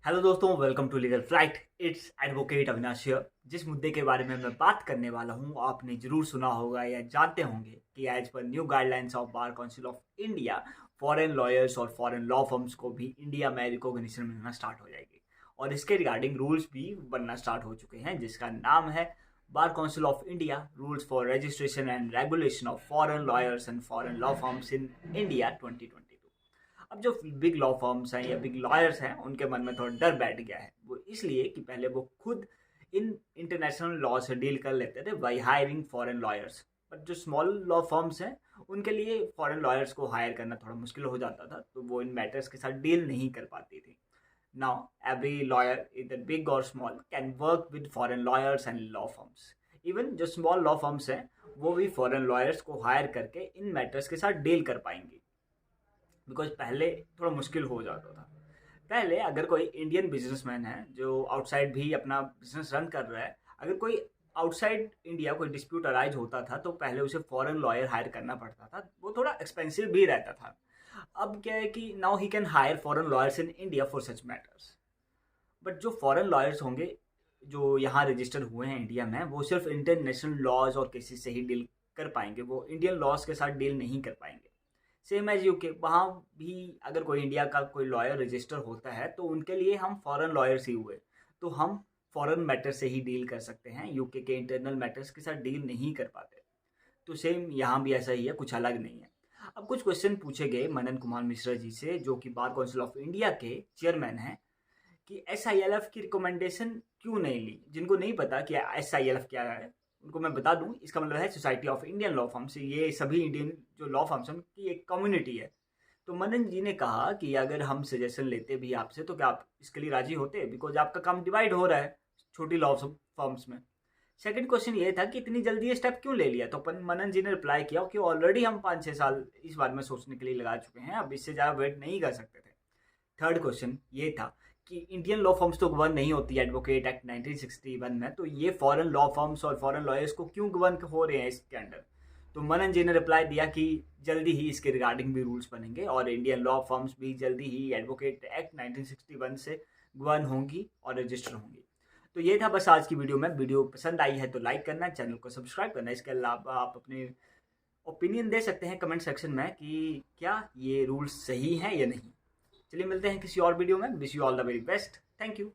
Hello दोस्तों, welcome to Legal Flight. It's advocate Avinash here. जिस मुद्दे के बारे में मैं बात करने वाला हूं आपने जरूर सुना होगा या जानते होंगे कि as per new guidelines of Bar Council of India, foreign lawyers और फॉरेन लॉ फर्म्स को भी इंडिया में रिकॉग्निशन मिलना स्टार्ट हो जाएगी और इसके रिगार्डिंग रूल्स भी बनना स्टार्ट हो चुके हैं, जिसका नाम है बार Council of India rules for registration and regulation of foreign lawyers and foreign law firms in India 2022। अब जो बिग लॉ फर्म्स हैं या बिग लॉयर्स हैं उनके मन में थोड़ा डर बैठ गया है। वो इसलिए कि पहले वो खुद इन इंटरनेशनल लॉ से डील कर लेते थे by hiring foreign lawyers, but जो स्मॉल लॉ फर्म्स हैं उनके लिए फॉरेन लॉयर्स को हायर करना थोड़ा मुश्किल हो जाता था, तो वो इन मैटर्स के साथ डील नहीं कर पाती थी। नाउ एवरी लॉयर इधर बिग और small can work with foreign lawyers and law firms. Even जो स्मॉल लॉ फर्म्स हैं वो भी फॉरेन लॉयर्स को हायर करके इन मैटर्स के साथ डील कर पाएंगी, बिकॉज पहले थोड़ा मुश्किल हो जाता था। पहले अगर कोई इंडियन बिजनेसमैन है जो आउटसाइड भी अपना बिजनेस रन कर रहा है, अगर कोई आउटसाइड इंडिया कोई डिस्प्यूट अराइज होता था तो पहले उसे फॉरेन लॉयर हायर करना पड़ता था, वो थोड़ा एक्सपेंसिव भी रहता था। अब क्या है कि now he can hire foreign lawyers in India for such matters. But जो फॉरेन लॉयर्स होंगे जो यहाँ रजिस्टर हुए हैं इंडिया में, वो सिर्फ इंटरनेशनल लॉज और केसेस से ही डील कर पाएंगे, वो इंडियन लॉज के साथ डील नहीं कर पाएंगे। सेम एज यूके, वहाँ भी अगर कोई इंडिया का कोई लॉयर रजिस्टर होता है तो उनके लिए हम फॉरेन लॉयर्स ही हुए, तो हम फॉरेन मैटर से ही डील कर सकते हैं, यूके के इंटरनल मैटर्स के साथ डील नहीं कर पाते। तो सेम यहाँ भी ऐसा ही है, कुछ अलग नहीं है। अब कुछ क्वेश्चन पूछे गए मनन कुमार मिश्रा जी से, जो कि बार काउंसिल ऑफ इंडिया के चेयरमैन हैं, कि SILF की रिकमेंडेशन क्यों नहीं ली। जिनको नहीं पता कि SILF क्या है उनको मैं बता दूं, इसका मतलब है society of Indian law firms. ये सभी इंडियन जो लॉ फर्म्स हैं उनकी एक कम्युनिटी है। तो मनन जी ने कहा कि अगर हम सजेशन लेते भी आपसे तो क्या आप इसके लिए राजी होते, बिकॉज आपका काम डिवाइड हो रहा है छोटी लॉ फर्म्स में। सेकंड क्वेश्चन ये था कि इतनी जल्दी ये स्टेप क्यों ले लिया, तो मनन जी ने रिप्लाई किया कि ऑलरेडी हम 5-6 साल इस बारे में सोचने के लिए लगा चुके हैं, अब इससे ज़्यादा वेट नहीं कर सकते थे। थर्ड क्वेश्चन ये था कि इंडियन लॉ फर्म्स तो गवर्न नहीं होती एडवोकेट एक्ट 1961 में, तो ये फॉरेन लॉ फर्म्स और फॉरेन लॉयर्स को क्यों गवर्न हो रहे हैं इसके अंडर। तो मनन जी ने रिप्लाई दिया कि जल्दी ही इसके रिगार्डिंग भी रूल्स बनेंगे और इंडियन लॉ फर्म्स भी जल्दी ही एडवोकेट एक्ट 1961 से गवर्न होंगी और रजिस्टर होंगी। तो ये था बस आज की वीडियो में। वीडियो पसंद आई है तो लाइक करना, चैनल को सब्सक्राइब करना। इसके अलावा आप अपने ओपिनियन दे सकते हैं कमेंट सेक्शन में कि क्या ये रूल्स सही हैं या नहीं। चलिए मिलते हैं किसी और वीडियो में। Wish you all the very best. Thank you.